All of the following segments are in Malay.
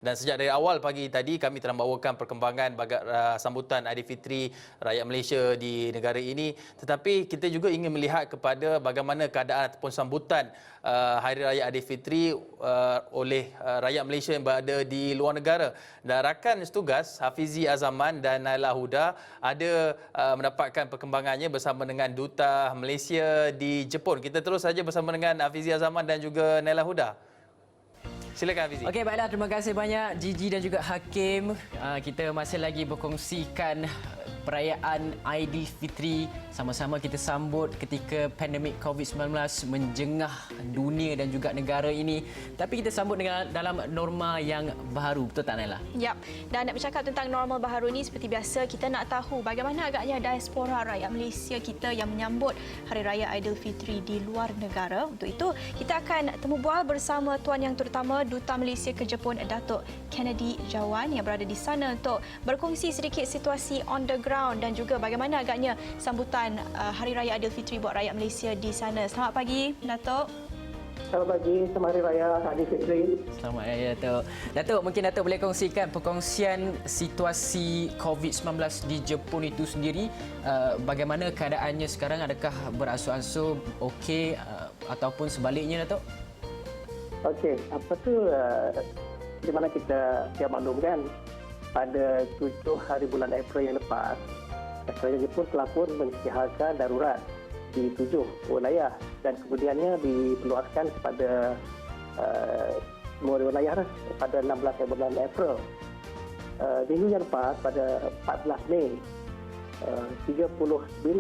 Dan sejak dari awal pagi tadi kami telah membawakan perkembangan sambutan Aidilfitri rakyat Malaysia di negara ini, tetapi kita juga ingin melihat kepada bagaimana keadaan ataupun sambutan Hari Raya Aidilfitri oleh rakyat Malaysia yang berada di luar negara. Dan rakan setugas Hafizi Azaman dan Naila Huda ada mendapatkan perkembangannya bersama dengan Duta Malaysia di Jepun. Kita terus saja bersama dengan Hafizi Azaman dan juga Naila Huda. Silakan Hafizi. Okey, baiklah, terima kasih banyak Gigi dan juga Hakim. Kita masih lagi berkongsikan perayaan Aidilfitri. Sama-sama kita sambut ketika pandemik COVID-19 menjengah dunia dan juga negara ini. Tapi kita sambut dengan dalam norma yang baru. Betul tak, Naila? Ya, dan nak bercakap tentang norma baru ini, seperti biasa kita nak tahu bagaimana agaknya diaspora rakyat Malaysia kita yang menyambut Hari Raya Aidilfitri di luar negara. Untuk itu, kita akan temu bual bersama tuan yang terutama Duta Malaysia ke Jepun, Datuk Kennedy Jawan yang berada di sana untuk berkongsi sedikit situasi on the ground dan juga bagaimana agaknya sambutan Hari Raya Aidilfitri buat rakyat Malaysia di sana. Selamat pagi, Datuk. Selamat pagi, selamat Hari Raya Aidilfitri. Selamat hari Datuk. Datuk, mungkin Datuk boleh kongsikan perkongsian situasi COVID-19 di Jepun itu sendiri. Bagaimana keadaannya sekarang? Adakah beransur-ansur okey ataupun sebaliknya, Datuk? Okey, apa tu di mana kita maklumkan pada 7 hari bulan April yang lepas, Kerajaan Jepun telah pun mengisytiharkan darurat di 7 wilayah dan kemudiannya dikeluarkan kepada semua wilayah pada 16 bulan April. Minggu yang lepas pada 14 Mei, 39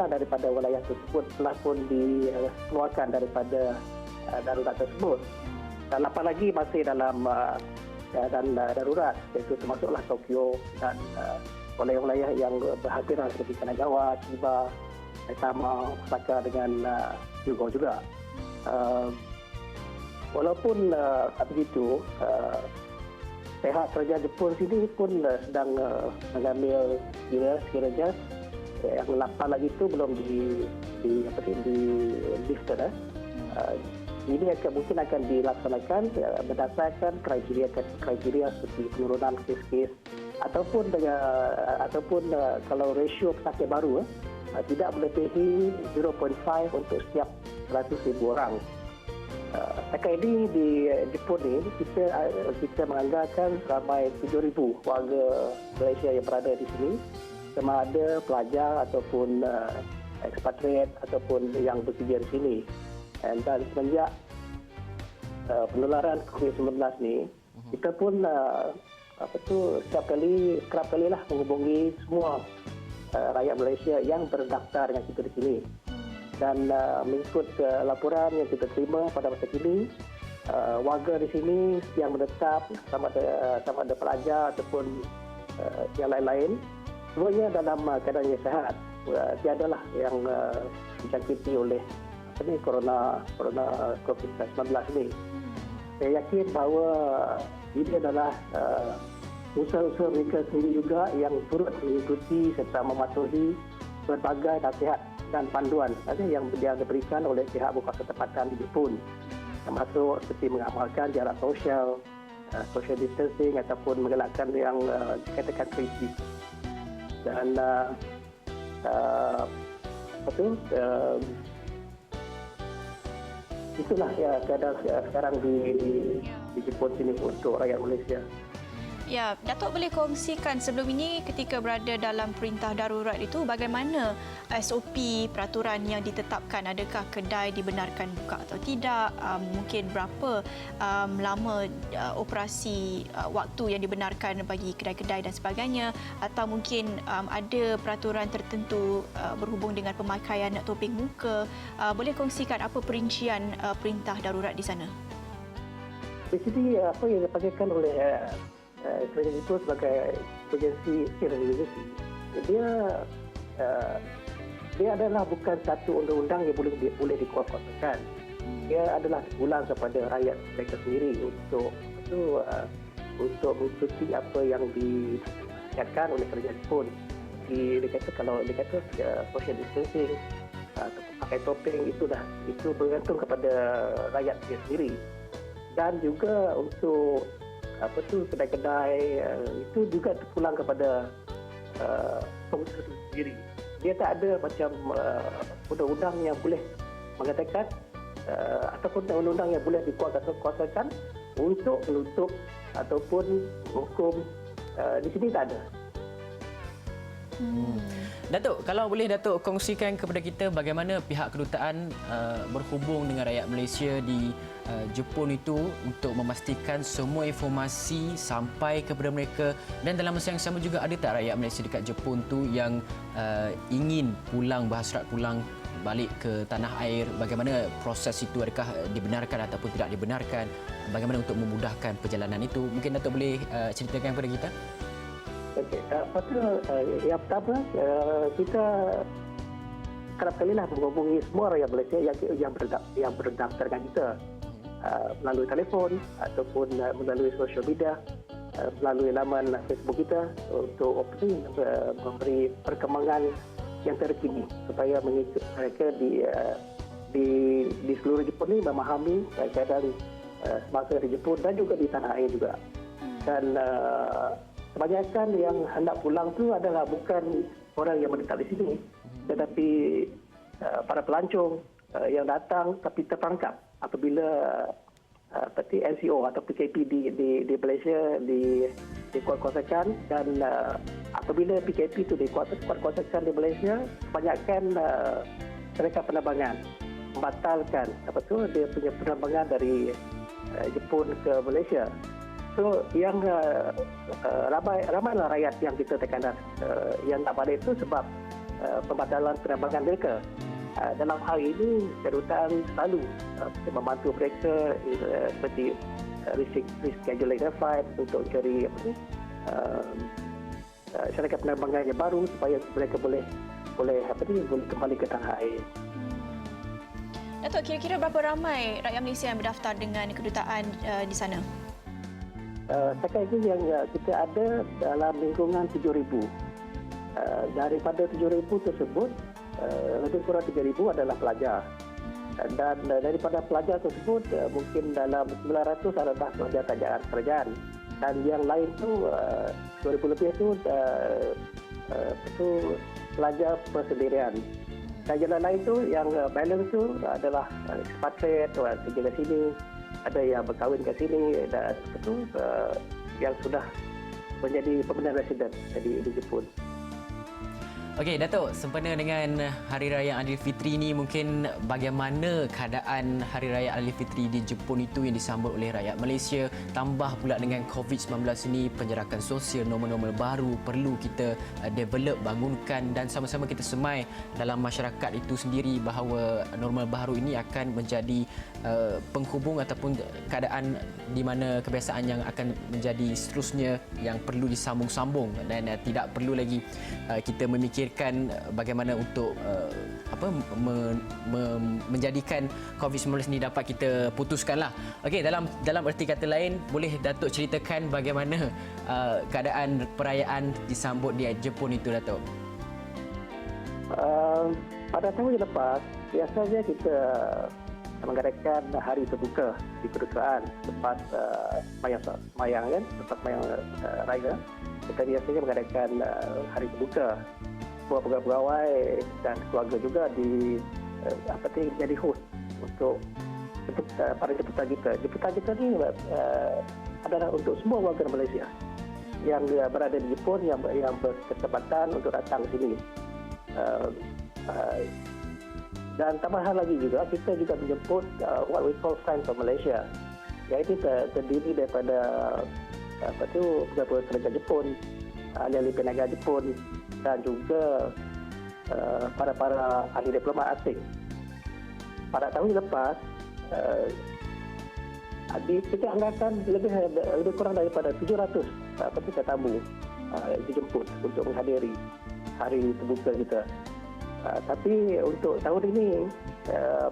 daripada wilayah tersebut telah pun dikeluarkan daripada darurat tersebut. Dan 8 lagi masih dalam keadaan darurat, iaitu termasuklah Tokyo dan wilayah-wilayah yang berhadiran seperti Kanagawa, Chiba, Saitama, Osaka dengan Hyogo juga. Walaupun begitu, pihak kerajaan Jepun sini pun sedang mengambil sekiranya yang 8 lagi itu belum di lifted. Ini mungkin akan dilaksanakan berdasarkan kriteria seperti penurunan kes-kes ataupun kalau rasio pesakit baru tidak melebihi 0.5 untuk setiap 100,000 orang. Setakat ini di Jepun ini kita menganggarkan ramai 7,000 warga Malaysia yang berada di sini, sama ada pelajar ataupun ekspatriat ataupun yang bekerja di sini. Dan semenjak penularan COVID-19 ni, kita pun kerap kalilah menghubungi semua rakyat Malaysia yang berdaftar dengan kita di sini. Dan mengikut laporan yang kita terima pada masa kini, warga di sini yang menetap sama ada pelajar ataupun yang lain-lain, semuanya dalam keadaan yang sihat. Tiadalah yang dijangkiti oleh corona COVID-19 ini. Saya yakin bahawa ini adalah usaha-usaha mereka sendiri juga yang turut mengikuti serta mematuhi berbagai nasihat dan panduan yang diberikan oleh pihak berkuasa tempatan di Jepun, termasuk seperti mengamalkan jarak sosial, social distancing ataupun mengelakkan yang dikatakan kritis. Dan itulah keadaan sekarang di Jepun sini untuk rakyat Malaysia. Ya, Datuk boleh kongsikan sebelum ini ketika berada dalam perintah darurat itu bagaimana SOP peraturan yang ditetapkan? Adakah kedai dibenarkan buka atau tidak? Mungkin berapa lama operasi waktu yang dibenarkan bagi kedai-kedai dan sebagainya? Atau mungkin ada peraturan tertentu berhubung dengan pemakaian topeng muka? Boleh kongsikan apa perincian perintah darurat di sana? Di sini apa yang dipanggilkan oleh kerajaan itu sebagai emergency emergency. Dia adalah bukan satu undang-undang yang boleh dikuatkan. Dia adalah sebulan kepada rakyat mereka sendiri untuk mengikuti apa yang disiapkan oleh kerajaan Jepun. Kalau dikata social distancing, pakai topeng itu bergantung kepada rakyat dia sendiri. Dan juga untuk kedai-kedai itu juga terpulang kepada pengusaha itu sendiri. Dia tak ada macam undang-undang yang boleh mengatakan ataupun undang-undang yang boleh dikuasakan untuk menutup ataupun hukum. Di sini tak ada. Datuk, kalau boleh Datuk kongsikan kepada kita bagaimana pihak kedutaan berhubung dengan rakyat Malaysia di Jepun itu untuk memastikan semua informasi sampai kepada mereka, dan dalam masa yang sama juga ada tak rakyat Malaysia dekat Jepun tu yang ingin pulang, berhasrat pulang balik ke tanah air, bagaimana proses itu, adakah dibenarkan ataupun tidak dibenarkan, bagaimana untuk memudahkan perjalanan itu? Mungkin Datuk boleh ceritakan kepada kita? Okey, yang pertama kita kerap kalilah menghubungi semua rakyat Malaysia yang berdaftar dengan kita melalui telefon ataupun melalui sosial media, melalui laman Facebook kita untuk memberi perkembangan yang terkini supaya mereka di seluruh Jepun ini memahami keadaan semasa di Jepun dan juga di tanah air juga. Dan kebanyakan yang hendak pulang tu adalah bukan orang yang menetap di sini, tetapi para pelancong yang datang tapi terperangkap apabila NCO atau PKP di Malaysia dikuatkuasakan, dan apabila PKP itu dikuatkuasakan di Malaysia, kebanyakan mereka penerbangan membatalkan dia punya penerbangan dari Jepun ke Malaysia. So yang ramailah rakyat yang kita tekan yang tak balik itu sebab pembatalan penerbangan mereka. Dalam hal ini kedutaan selalu membantu mereka seperti rescheduling flight untuk cari syarikat penerbangan yang baru supaya mereka boleh kembali ke tanah air. Datuk, kira-kira berapa ramai rakyat Malaysia yang berdaftar dengan kedutaan di sana? Setakat ini yang kita ada dalam lingkungan 7,000. Daripada 7,000 tersebut, lebih kurang 3,000 adalah pelajar. Dan daripada pelajar tersebut, mungkin dalam 900 adalah pelajar tajaan kerajaan. Dan yang lain tu 2,000 lebih itu pelajar persendirian. Dan yang lain tu yang balance tu adalah expatriate, orang kerja kat sini, ada yang berkahwin kat sini, dan itu yang sudah menjadi permanent resident di Jepun. Okey, Datuk, sempena dengan Hari Raya Aidilfitri ini, mungkin bagaimana keadaan Hari Raya Aidilfitri di Jepun itu yang disambut oleh rakyat Malaysia, tambah pula dengan COVID-19 ini, penjarakan sosial, normal-normal baru perlu kita develop, bangunkan, dan sama-sama kita semai dalam masyarakat itu sendiri bahawa normal baru ini akan menjadi penghubung ataupun keadaan di mana kebiasaan yang akan menjadi seterusnya yang perlu disambung-sambung, dan tidak perlu lagi kita memikirkan bagaimana untuk menjadikan COVID-19 ini dapat kita putuskanlah. Okey, dalam erti kata lain, boleh Datuk ceritakan bagaimana keadaan perayaan disambut di Jepun itu, Datuk? Pada tahun yang lepas, biasanya kita mengadakan hari terbuka di kedutaan lepas semayang kan, lepas semayang raya. Kita biasanya mengadakan hari terbuka. Semua pegawai dan keluarga juga jadi host untuk para jemputan kita. Jemputan kita ni adalah untuk semua warga Malaysia yang berada di Jepun yang berkesempatan untuk datang ke sini. Dan tambahan lagi juga, kita juga menjemput what we call Friends of Malaysia. Iaitu terdiri daripada pegawai tenaga Jepun, ahli tenaga Jepun, dan juga para ahli diplomat asing. Pada tahun lepas, kita anggarkan lebih kurang daripada 700 tetamu dijemput untuk menghadiri hari terbuka kita. Tapi untuk tahun ini,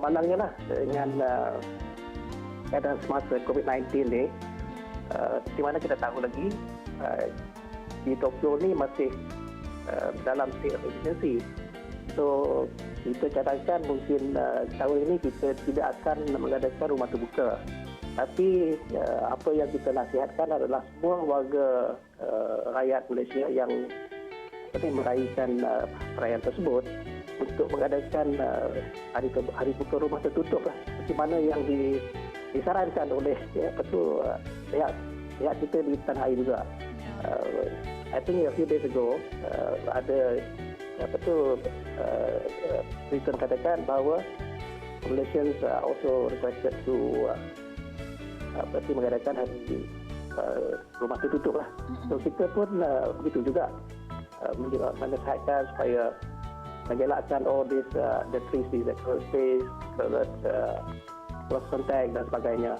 malangnya lah dengan keadaan semasa COVID-19 ni, di mana kita tahu lagi di Tokyo ni masih dalam state of emergency. So kita cadangkan mungkin tahun ini kita tidak akan mengadakan rumah terbuka. Tapi apa yang kita nasihatkan adalah semua warga rakyat Malaysia yang meraihkan perayaan tersebut untuk mengadakan hari buka rumah tertutup lah, seperti mana yang disarankan oleh pihak kita di tanah air juga. I think a few days ago ada berita katakan bahawa Malaysians also requested to mengadakan hari rumah tertutup lah. So kita pun begitu juga menasihatkan supaya mengelakkan all this the 3Cs, the close space, close contact dan sebagainya.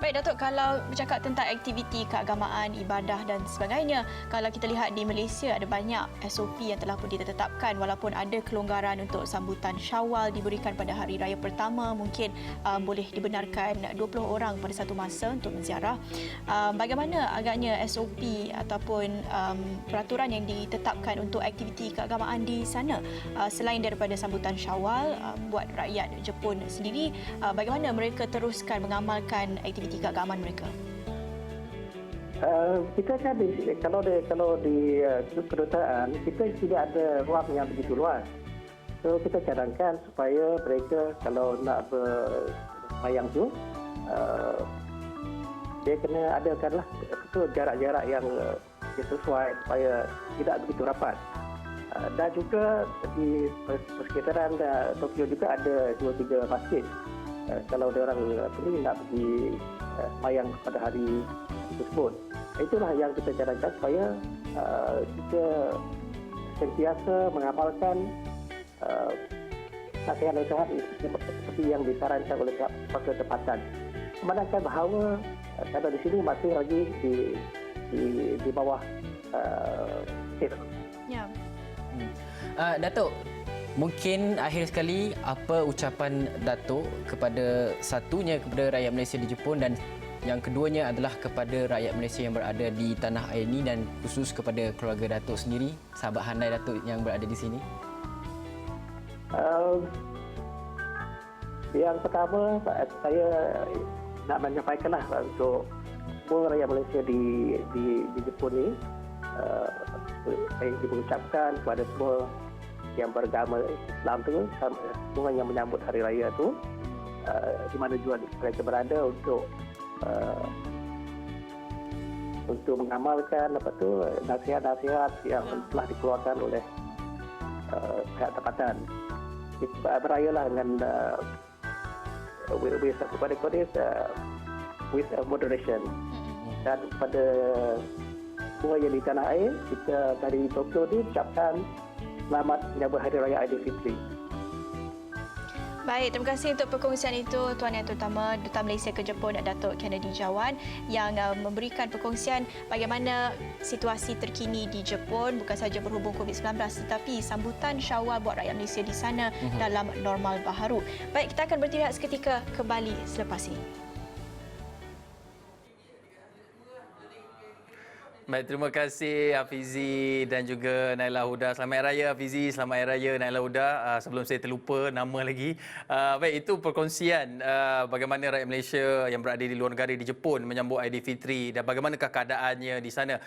Baik Datuk, kalau bercakap tentang aktiviti keagamaan, ibadah dan sebagainya, kalau kita lihat di Malaysia ada banyak SOP yang telah pun ditetapkan walaupun ada kelonggaran untuk sambutan Syawal diberikan pada hari raya pertama, mungkin boleh dibenarkan 20 orang pada satu masa untuk menziarah. Bagaimana agaknya SOP ataupun peraturan yang ditetapkan untuk aktiviti keagamaan di sana selain daripada sambutan Syawal buat rakyat Jepun sendiri, bagaimana mereka teruskan mengamalkan aktiviti keagamaan mereka? Kita kan kalau di kedutaan kita tidak ada ruang yang begitu luas. So kita cadangkan supaya mereka kalau nak bermayang tu dia kena adakanlah jarak-jarak yang sesuai supaya tidak begitu rapat. Dan juga di persekitaran Tokyo juga ada 2-3 masjid. Kalau ada orang ini nak pergi mayang pada hari tersebut. Itulah yang kita cadangkan supaya kita sentiasa mengamalkan nasihat-nasihat seperti yang disarankan oleh pihak tempatan. Memandangkan bahawa kalau di sini masih lagi di bawah state. Ya. Datuk, mungkin akhir sekali apa ucapan Datuk kepada satunya kepada rakyat Malaysia di Jepun dan yang keduanya adalah kepada rakyat Malaysia yang berada di tanah air ini dan khusus kepada keluarga Datuk sendiri, sahabat handai Datuk yang berada di sini? Yang pertama saya nak menyampaikanlah untuk semua rakyat Malaysia di Jepun ini, saya ingin mengucapkan kepada semua yang beragama Islam tu, semua yang menyambut hari raya tu, di mana juga mereka berada untuk mengamalkan nasihat-nasihat yang telah dikeluarkan oleh pihak tempatan. Berayalah dengan with moderation. Dan kepada semua yang di tanah air, kita dari Tokyo ni ucapkan selamat menyambut Hari Raya Aidilfitri. Baik, terima kasih untuk perkongsian itu Tuan Yang Terutama Duta Malaysia ke Jepun Datuk Kennedy Jawan yang memberikan perkongsian bagaimana situasi terkini di Jepun bukan sahaja berhubung COVID-19 tetapi sambutan Syawal buat rakyat Malaysia di sana dalam normal baharu. Baik, kita akan bertirahat seketika, kembali selepas ini. Baik, terima kasih Hafizi dan juga Naila Huda. Selamat Hari Raya Hafizi, selamat Hari Raya Naila Huda. Sebelum saya terlupa nama lagi. Baik, itu perkongsian bagaimana rakyat Malaysia yang berada di luar negara di Jepun menyambut Aidilfitri dan bagaimanakah keadaannya di sana.